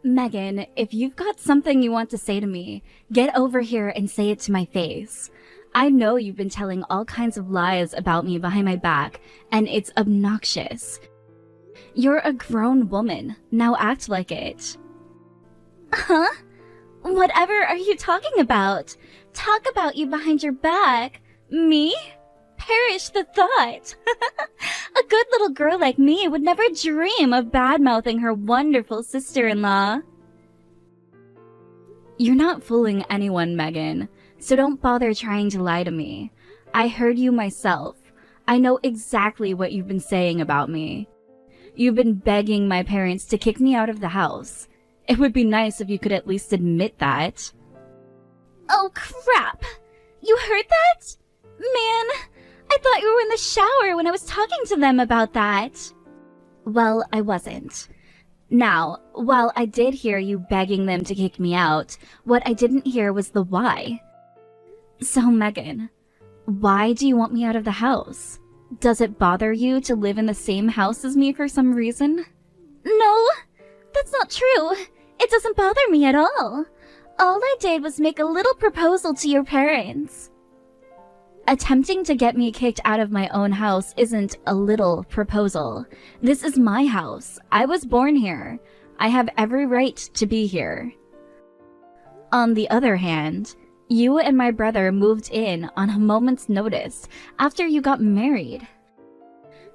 Megan, if you've got something you want to say to me, get over here and say it to my face. I know you've been telling all kinds of lies about me behind my back, and it's obnoxious. You're a grown woman. Now act like it. Huh? Whatever are you talking about? Talk about you behind your back. Me? Perish the thought. A good little girl like me would never dream of bad-mouthing her wonderful sister-in-law. You're not fooling anyone, Megan, so don't bother trying to lie to me. I heard you myself. I know exactly what you've been saying about me. You've been begging my parents to kick me out of the house. It would be nice if you could at least admit that. Oh, crap! You heard that? Man, I thought you were in the shower when I was talking to them about that. Well, I wasn't. Now, while I did hear you begging them to kick me out, what I didn't hear was the why. So, Megan, why do you want me out of the house? Does it bother you to live in the same house as me for some reason? No, that's not true. It doesn't bother me at all. All I did was make a little proposal to your parents. Attempting to get me kicked out of my own house isn't a little proposal. This is my house. I was born here. I have every right to be here. On the other hand, you and my brother moved in on a moment's notice after you got married.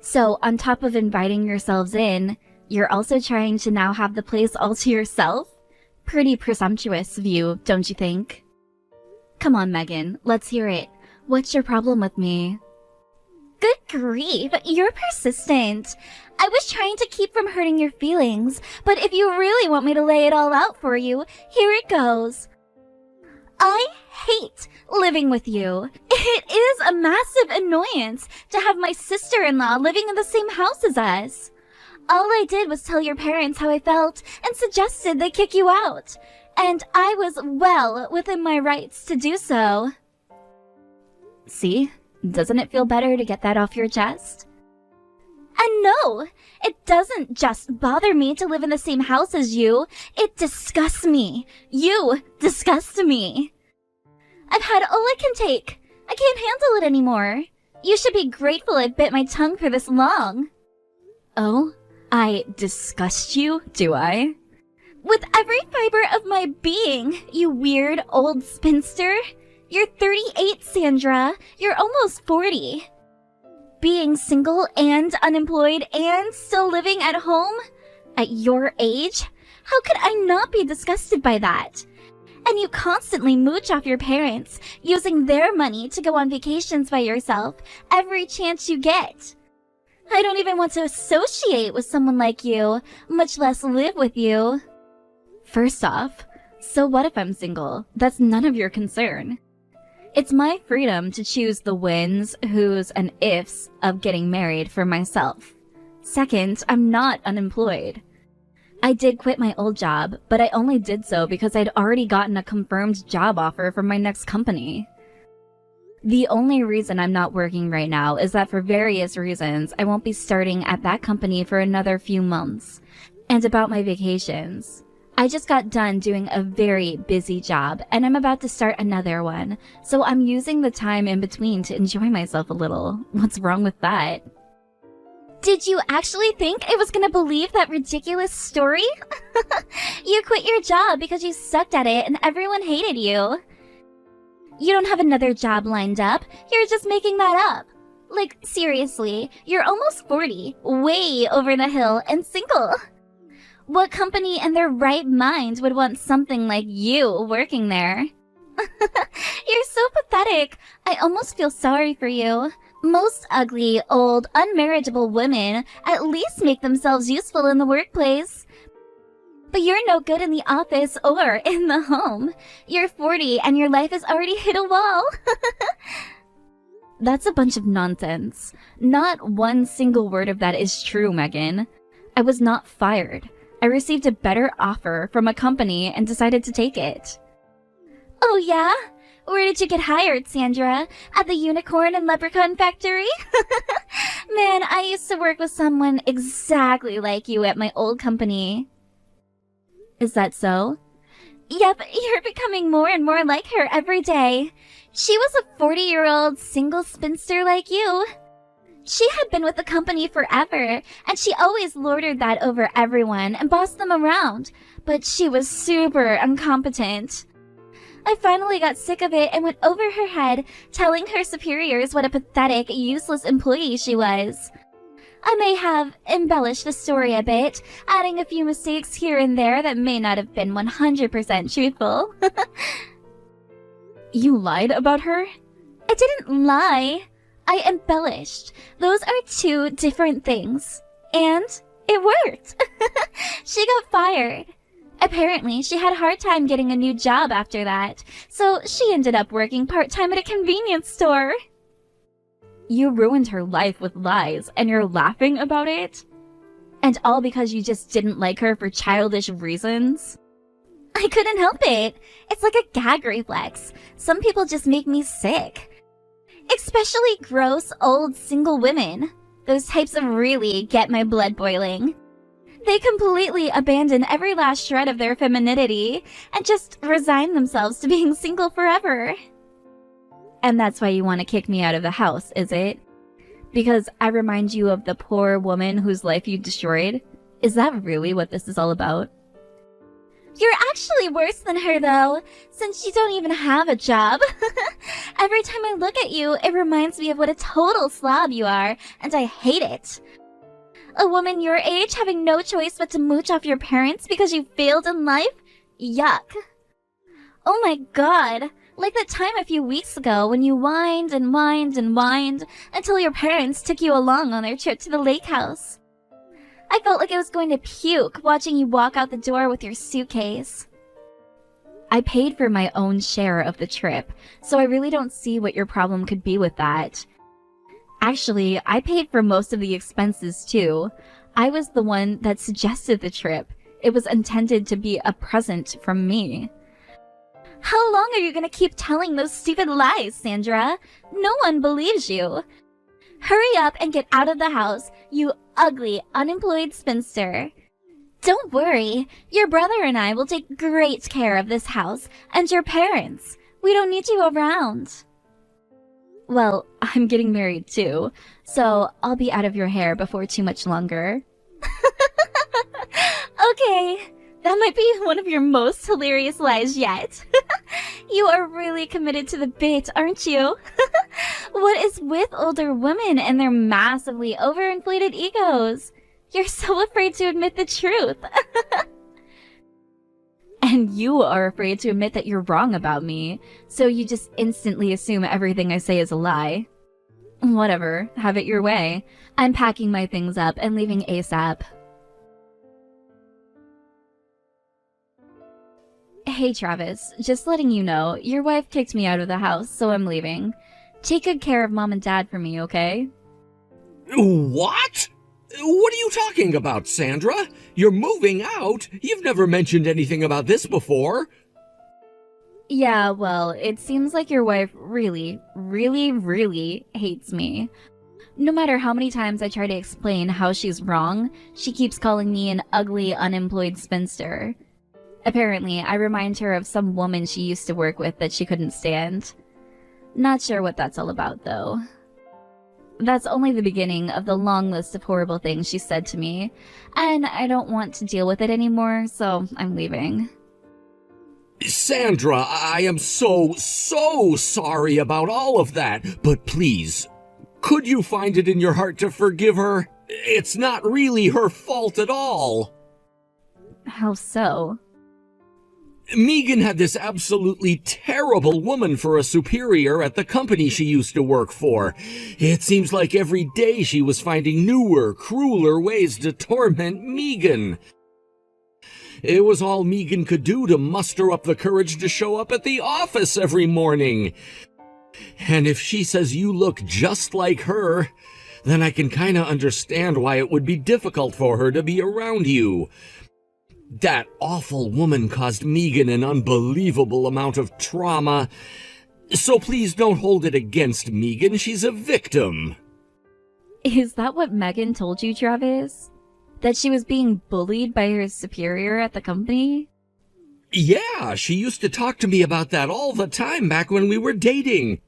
So on top of inviting yourselves in, you're also trying to now have the place all to yourself? Pretty presumptuous of you, don't you think? Come on, Megan, let's hear it. What's your problem with me? Good grief, you're persistent. I was trying to keep from hurting your feelings, but if you really want me to lay it all out for you, here it goes. I hate living with you. It is a massive annoyance to have my sister-in-law living in the same house as us. All I did was tell your parents how I felt and suggested they kick you out. And I was well within my rights to do so. See? Doesn't it feel better to get that off your chest? And no, it doesn't just bother me to live in the same house as you. It disgusts me. You disgust me. I've had all I can take. I can't handle it anymore. You should be grateful I bit my tongue for this long. Oh, I disgust you, do I? With every fiber of my being, you weird old spinster. You're 38, Sandra. You're almost 40. Being single and unemployed and still living at home? At your age? How could I not be disgusted by that? And you constantly mooch off your parents, using their money to go on vacations by yourself every chance you get. I don't even want to associate with someone like you, much less live with you. First off, so what if I'm single? That's none of your concern. It's my freedom to choose the whens, whos, and ifs of getting married for myself. Second, I'm not unemployed. I did quit my old job, but I only did so because I'd already gotten a confirmed job offer from my next company. The only reason I'm not working right now is that for various reasons, I won't be starting at that company for another few months. And about my vacations. I just got done doing a very busy job, and I'm about to start another one, so I'm using the time in between to enjoy myself a little. What's wrong with that? Did you actually think I was gonna believe that ridiculous story? You quit your job because you sucked at it and everyone hated you. You don't have another job lined up, you're just making that up. Like, seriously, you're almost 40, way over the hill, and single. What company in their right mind would want something like you working there? You're so pathetic. I almost feel sorry for you. Most ugly, old, unmarriageable women at least make themselves useful in the workplace. But you're no good in the office or in the home. You're 40 and your life has already hit a wall. That's a bunch of nonsense. Not one single word of that is true, Megan. I was not fired. I received a better offer from a company and decided to take it. Oh yeah? Where did you get hired, Sandra? At the unicorn and leprechaun factory? Man, I used to work with someone exactly like you at my old company. Is that so? Yep, you're becoming more and more like her every day. She was a 40-year-old single spinster like you. She had been with the company forever, and she always lorded that over everyone and bossed them around, but she was super incompetent. I finally got sick of it and went over her head, telling her superiors what a pathetic, useless employee she was. I may have embellished the story a bit, adding a few mistakes here and there that may not have been 100% truthful. You lied about her? I didn't lie. I embellished. Those are two different things. And it worked. She got fired. Apparently, she had a hard time getting a new job after that, so she ended up working part-time at a convenience store. You ruined her life with lies, and you're laughing about it? And all because you just didn't like her for childish reasons? I couldn't help it. It's like a gag reflex. Some people just make me sick. Especially gross, old, single women. Those types of really get my blood boiling. They completely abandon every last shred of their femininity and just resign themselves to being single forever. And that's why you want to kick me out of the house, is it? Because I remind you of the poor woman whose life you destroyed? Is that really what this is all about? You're actually worse than her, though, since you don't even have a job. Every time I look at you, it reminds me of what a total slob you are, and I hate it. A woman your age having no choice but to mooch off your parents because you failed in life? Yuck. Oh my god, like that time a few weeks ago when you whined and whined and whined until your parents took you along on their trip to the lake house. I felt like I was going to puke watching you walk out the door with your suitcase. I paid for my own share of the trip, so I really don't see what your problem could be with that. Actually, I paid for most of the expenses too. I was the one that suggested the trip. It was intended to be a present from me. How long are you gonna keep telling those stupid lies, Sandra? No one believes you. Hurry up and get out of the house, you ugly, unemployed spinster. Don't worry, your brother and I will take great care of this house and your parents. We don't need you around. Well, I'm getting married too, so I'll be out of your hair before too much longer. Okay, that might be one of your most hilarious lies yet. You are really committed to the bit, aren't you? What is with older women and their massively overinflated egos? You're so afraid to admit the truth. And you are afraid to admit that you're wrong about me, so you just instantly assume everything I say is a lie. Whatever, have it your way. I'm packing my things up and leaving ASAP. Hey Travis, just letting you know, your wife kicked me out of the house, so I'm leaving. Take good care of Mom and Dad for me, okay? What? What are you talking about, Sandra? You're moving out? You've never mentioned anything about this before. Yeah, well, it seems like your wife really, really, really hates me. No matter how many times I try to explain how she's wrong, she keeps calling me an ugly, unemployed spinster. Apparently, I remind her of some woman she used to work with that she couldn't stand. Not sure what that's all about, though. That's only the beginning of the long list of horrible things she said to me, and I don't want to deal with it anymore, so I'm leaving. Sandra, I am so sorry about all of that, but please, could you find it in your heart to forgive her? It's not really her fault at all. How so? Megan had this absolutely terrible woman for a superior at the company she used to work for. It seems like every day she was finding newer, crueler ways to torment Megan. It was all Megan could do to muster up the courage to show up at the office every morning. And if she says you look just like her, then I can kinda understand why it would be difficult for her to be around you. That awful woman caused Megan an unbelievable amount of trauma. So please don't hold it against Megan. She's a victim. Is that what Megan told you, Travis? That she was being bullied by her superior at the company? Yeah, she used to talk to me about that all the time back when we were dating.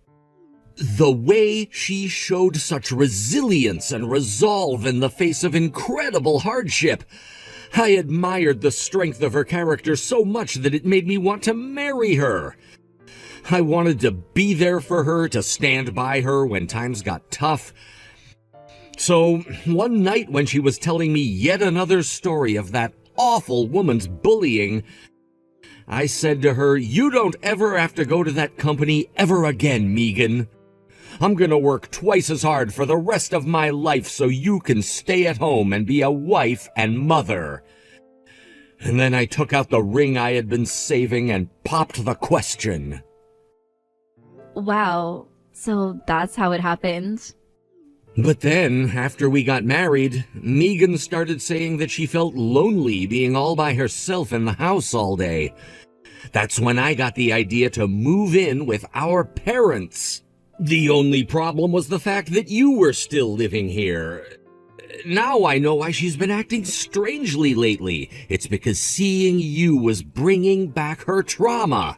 The way she showed such resilience and resolve in the face of incredible hardship. I admired the strength of her character so much that it made me want to marry her. I wanted to be there for her, to stand by her when times got tough. So, one night when she was telling me yet another story of that awful woman's bullying, I said to her, "You don't ever have to go to that company ever again, Megan. I'm gonna work twice as hard for the rest of my life so you can stay at home and be a wife and mother." And then I took out the ring I had been saving and popped the question. Wow, so that's how it happened. But then, after we got married, Megan started saying that she felt lonely being all by herself in the house all day. That's when I got the idea to move in with our parents. The only problem was the fact that you were still living here. Now I know why she's been acting strangely lately. It's because seeing you was bringing back her trauma.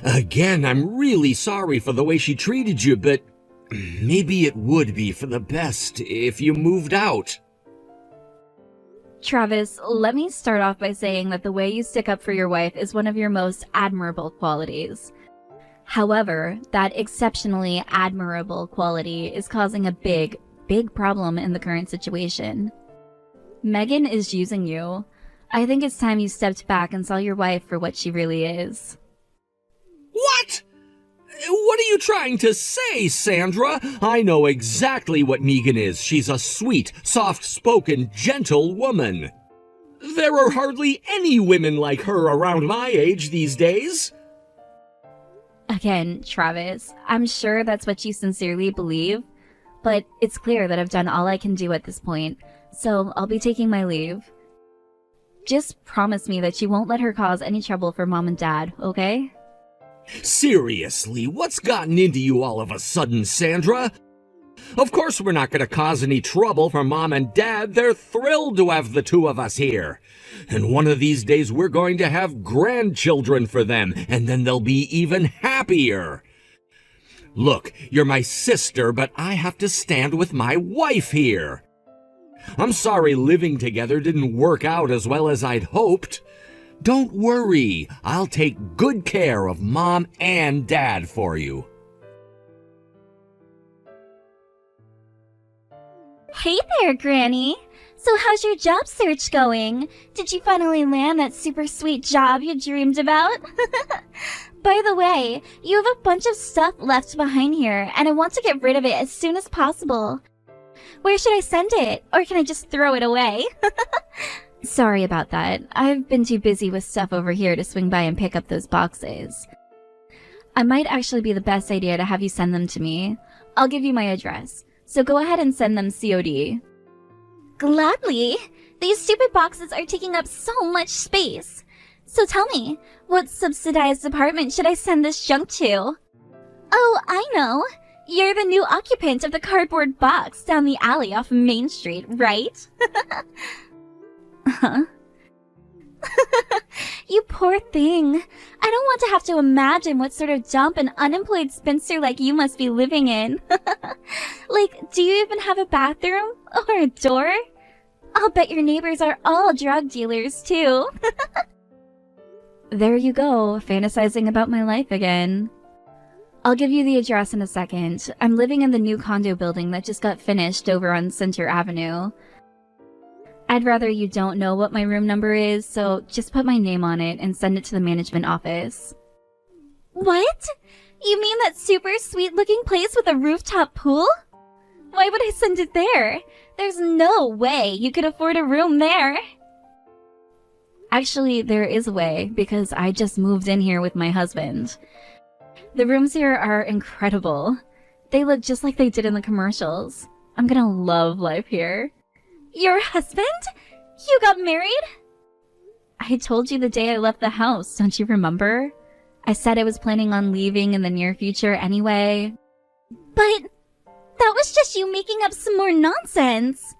Again, I'm really sorry for the way she treated you, but maybe it would be for the best if you moved out. Travis, let me start off by saying that the way you stick up for your wife is one of your most admirable qualities. However, that exceptionally admirable quality is causing a big problem in the current situation. Megan is using you. I think it's time you stepped back and saw your wife for what she really is. What? What are you trying to say, Sandra? I know exactly what Megan is. She's a sweet, soft-spoken, gentle woman. There are hardly any women like her around my age these days. Again, Travis, I'm sure that's what you sincerely believe, but it's clear that I've done all I can do at this point, so I'll be taking my leave. Just promise me that you won't let her cause any trouble for Mom and Dad, okay? Seriously, what's gotten into you all of a sudden, Sandra? Of course we're not going to cause any trouble for Mom and Dad. They're thrilled to have the two of us here. And one of these days we're going to have grandchildren for them, and then they'll be even happier. Look, you're my sister, but I have to stand with my wife here. I'm sorry living together didn't work out as well as I'd hoped. Don't worry, I'll take good care of Mom and Dad for you. Hey there, Granny! So how's your job search going? Did you finally land that super sweet job you dreamed about? By the way, you have a bunch of stuff left behind here, and I want to get rid of it as soon as possible. Where should I send it? Or can I just throw it away? Sorry about that. I've been too busy with stuff over here to swing by and pick up those boxes. I might actually be the best idea to have you send them to me. I'll give you my address, so go ahead and send them COD. Gladly! These stupid boxes are taking up so much space. So tell me, what subsidized apartment should I send this junk to? Oh, I know! You're the new occupant of the cardboard box down the alley off Main Street, right? Huh? You poor thing. I don't want to have to imagine what sort of dump an unemployed spinster like you must be living in. Like, do you even have a bathroom? Or a door? I'll bet your neighbors are all drug dealers, too. There you go, fantasizing about my life again. I'll give you the address in a second. I'm living in the new condo building that just got finished over on Center Avenue. I'd rather you don't know what my room number is, so just put my name on it and send it to the management office. What? You mean that super sweet looking place with a rooftop pool? Why would I send it there? There's no way you could afford a room there. Actually, there is a way, because I just moved in here with my husband. The rooms here are incredible. They look just like they did in the commercials. I'm gonna love life here. Your husband? You got married? I told you the day I left the house, don't you remember? I said I was planning on leaving in the near future anyway. But that was just you making up some more nonsense.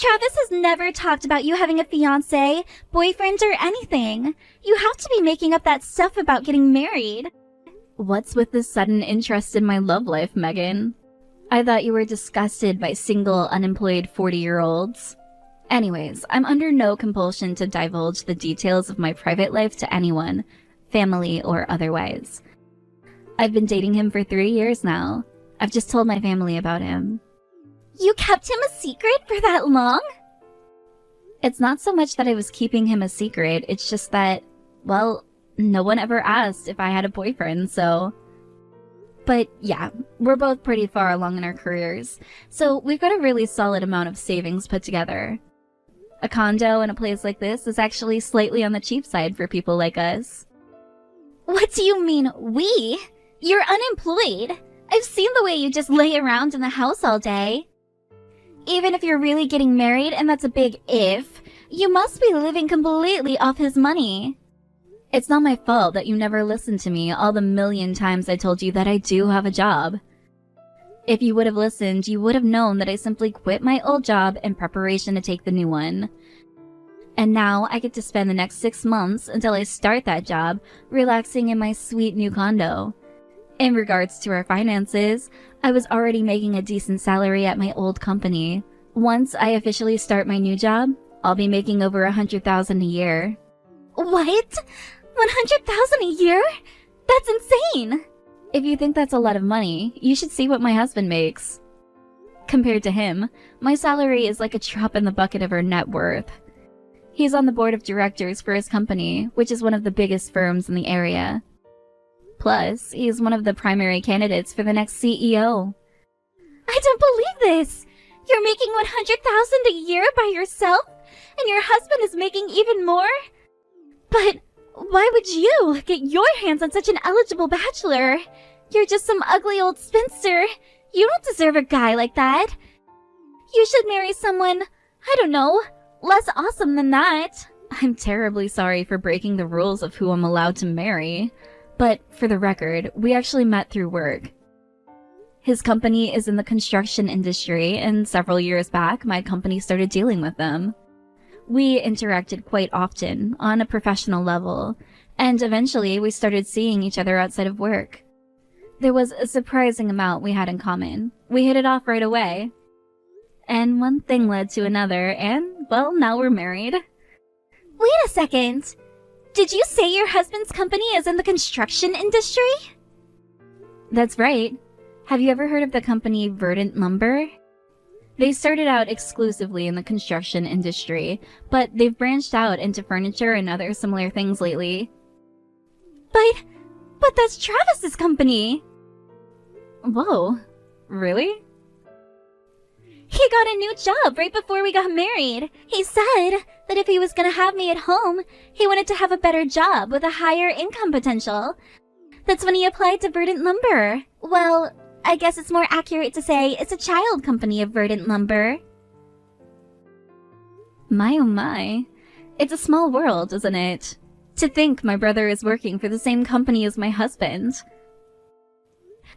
Travis has never talked about you having a fiancé, boyfriend, or anything. You have to be making up that stuff about getting married. What's with this sudden interest in my love life, Megan? I thought you were disgusted by single, unemployed 40-year-olds. Anyways, I'm under no compulsion to divulge the details of my private life to anyone, family or otherwise. I've been dating him for 3 years now. I've just told my family about him. You kept him a secret for that long? It's not so much that I was keeping him a secret, it's just that, well, no one ever asked if I had a boyfriend, so... But yeah, we're both pretty far along in our careers, so we've got a really solid amount of savings put together. A condo in a place like this is actually slightly on the cheap side for people like us. What do you mean, we? You're unemployed. I've seen the way you just lay around in the house all day. Even if you're really getting married, and that's a big if, you must be living completely off his money. It's not my fault that you never listened to me all the million times I told you that I do have a job. If you would have listened, you would have known that I simply quit my old job in preparation to take the new one. And now I get to spend the next 6 months until I start that job relaxing in my sweet new condo. In regards to our finances, I was already making a decent salary at my old company. Once I officially start my new job, I'll be making over $100,000 a year. What? $100,000 a year? That's insane! If you think that's a lot of money, you should see what my husband makes. Compared to him, my salary is like a drop in the bucket of our net worth. He's on the board of directors for his company, which is one of the biggest firms in the area. Plus, he's one of the primary candidates for the next CEO. I don't believe this! You're making $100,000 a year by yourself, and your husband is making even more? But why would you get your hands on such an eligible bachelor? You're just some ugly old spinster. You don't deserve a guy like that. You should marry someone, I don't know, less awesome than that. I'm terribly sorry for breaking the rules of who I'm allowed to marry. But for the record, we actually met through work. His company is in the construction industry, and several years back, my company started dealing with them. We interacted quite often, on a professional level, and eventually we started seeing each other outside of work. There was a surprising amount we had in common. We hit it off right away. And one thing led to another, and, well, now we're married. Wait a second! Did you say your husband's company is in the construction industry? That's right. Have you ever heard of the company Verdant Lumber? They started out exclusively in the construction industry, but they've branched out into furniture and other similar things lately. But that's Travis's company! Whoa, really? He got a new job right before we got married. He said that if he was gonna have me at home, he wanted to have a better job with a higher income potential. That's when he applied to Verdant Lumber. Well, I guess it's more accurate to say it's a child company of Verdant Lumber. My oh my. It's a small world, isn't it? To think my brother is working for the same company as my husband.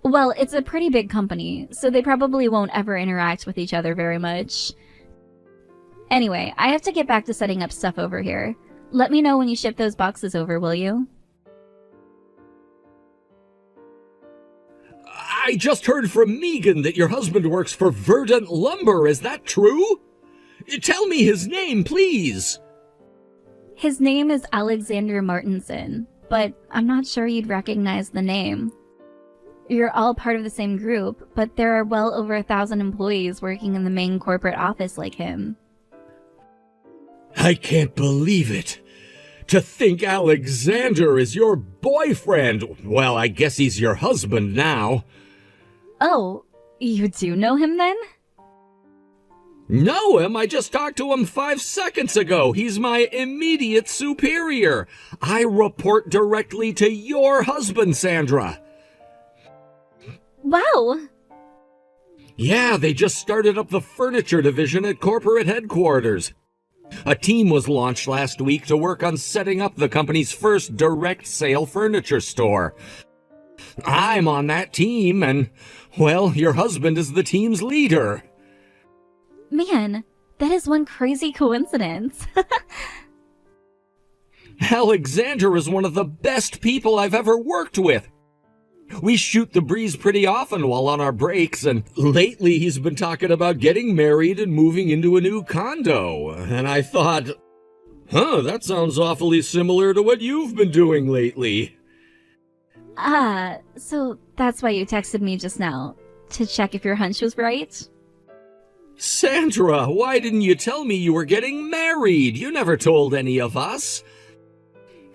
Well, it's a pretty big company, so they probably won't ever interact with each other very much. Anyway, I have to get back to setting up stuff over here. Let me know when you ship those boxes over, will you? I just heard from Megan that your husband works for Verdant Lumber. Is that true? Tell me his name, please. His name is Alexander Martinson, but I'm not sure you'd recognize the name. You're all part of the same group, but there are well over 1,000 employees working in the main corporate office like him. I can't believe it. To think Alexander is your boyfriend. Well, I guess he's your husband now. Oh, you do know him then? Know him? I just talked to him 5 seconds ago. He's my immediate superior. I report directly to your husband, Sandra. Wow. Yeah, they just started up the furniture division at corporate headquarters. A team was launched last week to work on setting up the company's first direct sale furniture store. I'm on that team, and, well, your husband is the team's leader. Man, That is one crazy coincidence. Alexander is one of the best people I've ever worked with. We shoot the breeze pretty often while on our breaks, and lately he's been talking about getting married and moving into a new condo. And I thought, that sounds awfully similar to what you've been doing lately. So that's why you texted me just now, to check if your hunch was right? Sandra, why didn't you tell me you were getting married? You never told any of us.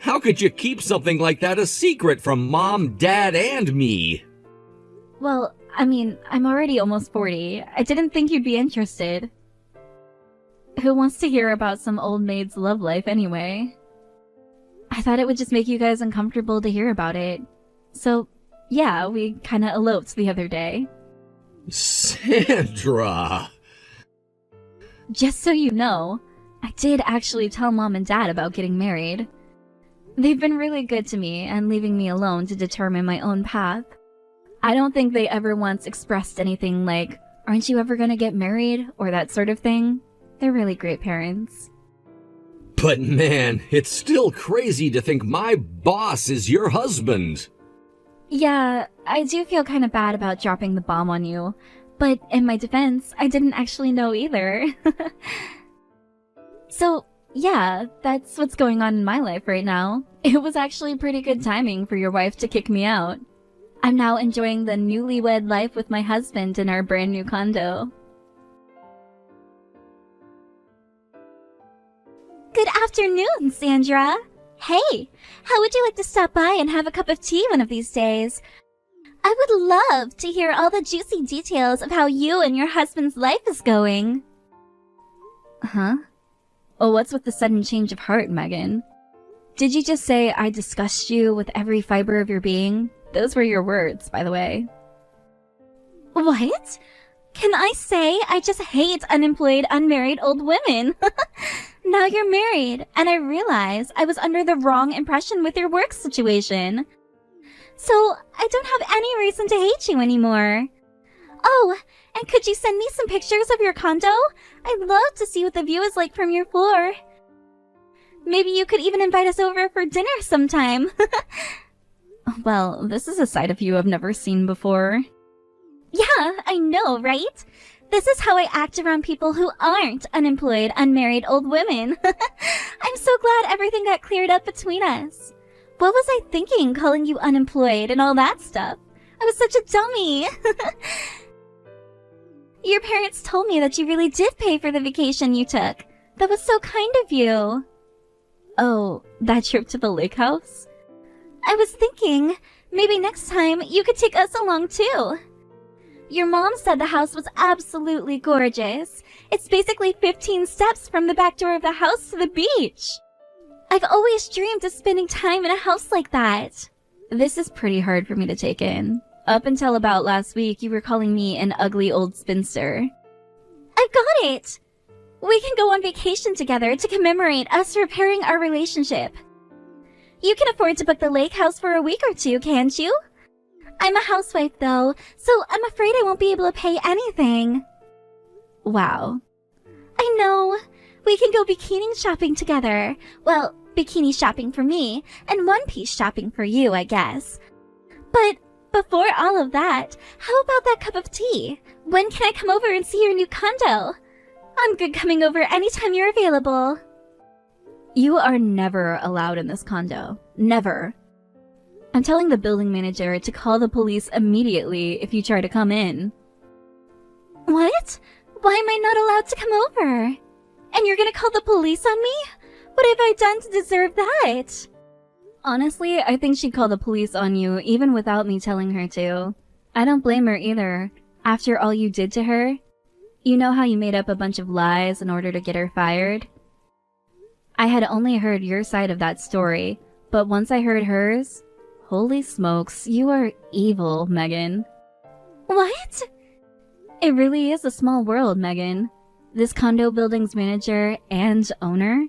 How could you keep something like that a secret from Mom, Dad, and me? Well, I mean, I'm already almost 40. I didn't think you'd be interested. Who wants to hear about some old maid's love life anyway? I thought it would just make you guys uncomfortable to hear about it. So, yeah, we kinda eloped the other day. Sandra! Just so you know, I did actually tell Mom and Dad about getting married. They've been really good to me and leaving me alone to determine my own path. I don't think they ever once expressed anything like, "Aren't you ever gonna get married?" or that sort of thing. They're really great parents. But man, it's still crazy to think my boss is your husband. Yeah, I do feel kind of bad about dropping the bomb on you, but in my defense, I didn't actually know either. So, yeah, that's what's going on in my life right now. It was actually pretty good timing for your wife to kick me out. I'm now enjoying the newlywed life with my husband in our brand new condo. Good afternoon, Sandra. Hey, how would you like to stop by and have a cup of tea one of these days? I would love to hear all the juicy details of how you and your husband's life is going. Huh? Oh, what's with the sudden change of heart, Megan? Did you just say I disgust you with every fiber of your being? Those were your words, by the way. What? Can I say I just hate unemployed, unmarried old women? Now you're married, and I realize I was under the wrong impression with your work situation. So I don't have any reason to hate you anymore. Oh, and could you send me some pictures of your condo? I'd love to see what the view is like from your floor. Maybe you could even invite us over for dinner sometime. Well, this is a side of you I've never seen before. Yeah, I know, right? This is how I act around people who aren't unemployed, unmarried old women. I'm so glad everything got cleared up between us. What was I thinking, calling you unemployed and all that stuff? I was such a dummy. Your parents told me that you really did pay for the vacation you took. That was so kind of you. Oh, that trip to the lake house? I was thinking, maybe next time you could take us along too. Your mom said the house was absolutely gorgeous. It's basically 15 steps from the back door of the house to the beach. I've always dreamed of spending time in a house like that. This is pretty hard for me to take in. Up until about last week, you were calling me an ugly old spinster. I've got it! We can go on vacation together to commemorate us repairing our relationship. You can afford to book the lake house for a week or two, can't you? I'm a housewife, though, so I'm afraid I won't be able to pay anything. Wow. I know. We can go bikini shopping together. Well, bikini shopping for me, and one-piece shopping for you, I guess. But before all of that, how about that cup of tea? When can I come over and see your new condo? I'm good coming over anytime you're available. You are never allowed in this condo. Never. I'm telling the building manager to call the police immediately if you try to come in. What? Why am I not allowed to come over? And you're gonna call the police on me? What have I done to deserve that? Honestly, I think she'd call the police on you even without me telling her to. I don't blame her either. After all you did to her, you know how you made up a bunch of lies in order to get her fired? I had only heard your side of that story, but once I heard hers, holy smokes, you are evil, Megan. What? It really is a small world, Megan. This condo building's manager and owner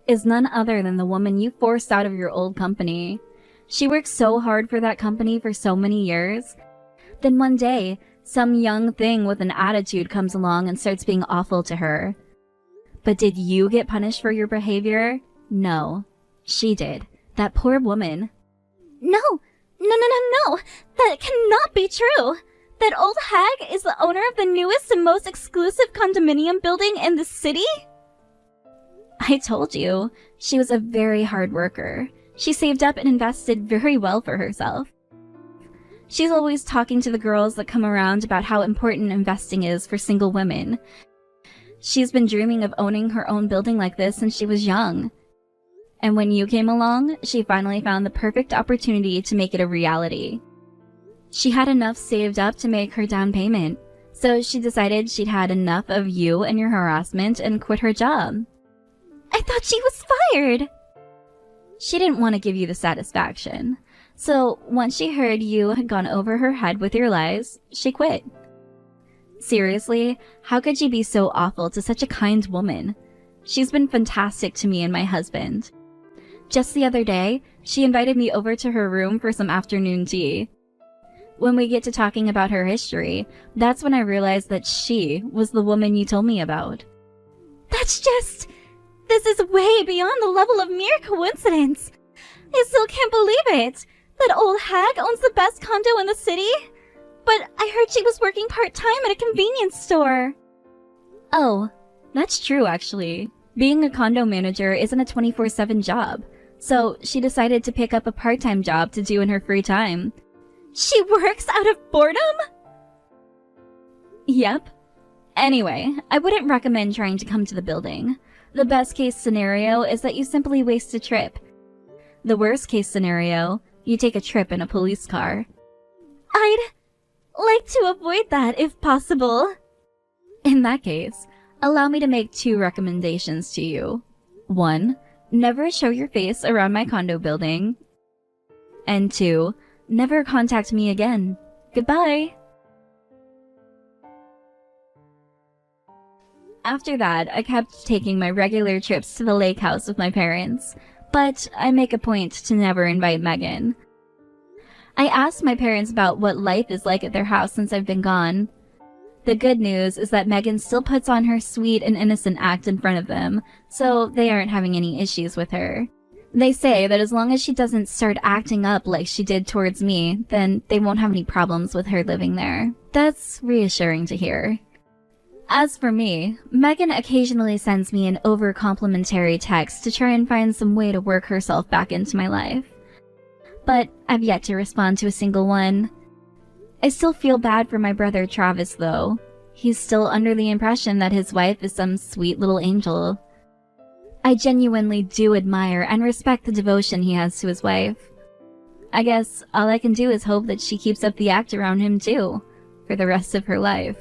is none other than the woman you forced out of your old company. She worked so hard for that company for so many years. Then one day, Some young thing with an attitude comes along and starts being awful to her. But did you get punished for your behavior? No. She did. That poor woman. No! No! That cannot be true! That old hag is the owner of the newest and most exclusive condominium building in the city? I told you, she was a very hard worker. She saved up and invested very well for herself. She's always talking to the girls that come around about how important investing is for single women. She's been dreaming of owning her own building like this since she was young. And when you came along, she finally found the perfect opportunity to make it a reality. She had enough saved up to make her down payment, so she decided she'd had enough of you and your harassment and quit her job. I thought she was fired! She didn't want to give you the satisfaction, so once she heard you had gone over her head with your lies, she quit. Seriously, how could she be so awful to such a kind woman? She's been fantastic to me and my husband. Just the other day, she invited me over to her room for some afternoon tea. When we get to talking about her history, that's when I realized that she was the woman you told me about. This is way beyond the level of mere coincidence. I still can't believe it. That old hag owns the best condo in the city. But I heard she was working part-time at a convenience store. Oh, that's true actually. Being a condo manager isn't a 24/7 job, so she decided to pick up a part-time job to do in her free time. She works out of boredom? Yep. Anyway, I wouldn't recommend trying to come to the building. The best case scenario is that you simply waste a trip. The worst case scenario, you take a trip in a police car. I'd like to avoid that if possible. In that case, allow me to make 2 recommendations to you. 1, never show your face around my condo building. And 2, never contact me again. Goodbye. After that, I kept taking my regular trips to the lake house with my parents, but I make a point to never invite Megan. I asked my parents about what life is like at their house since I've been gone. The good news is that Megan still puts on her sweet and innocent act in front of them, so they aren't having any issues with her. They say that as long as she doesn't start acting up like she did towards me, then they won't have any problems with her living there. That's reassuring to hear. As for me, Megan occasionally sends me an over-complimentary text to try and find some way to work herself back into my life. But I've yet to respond to a single one. I still feel bad for my brother Travis though. He's still under the impression that his wife is some sweet little angel. I genuinely do admire and respect the devotion he has to his wife. I guess all I can do is hope that she keeps up the act around him too, for the rest of her life.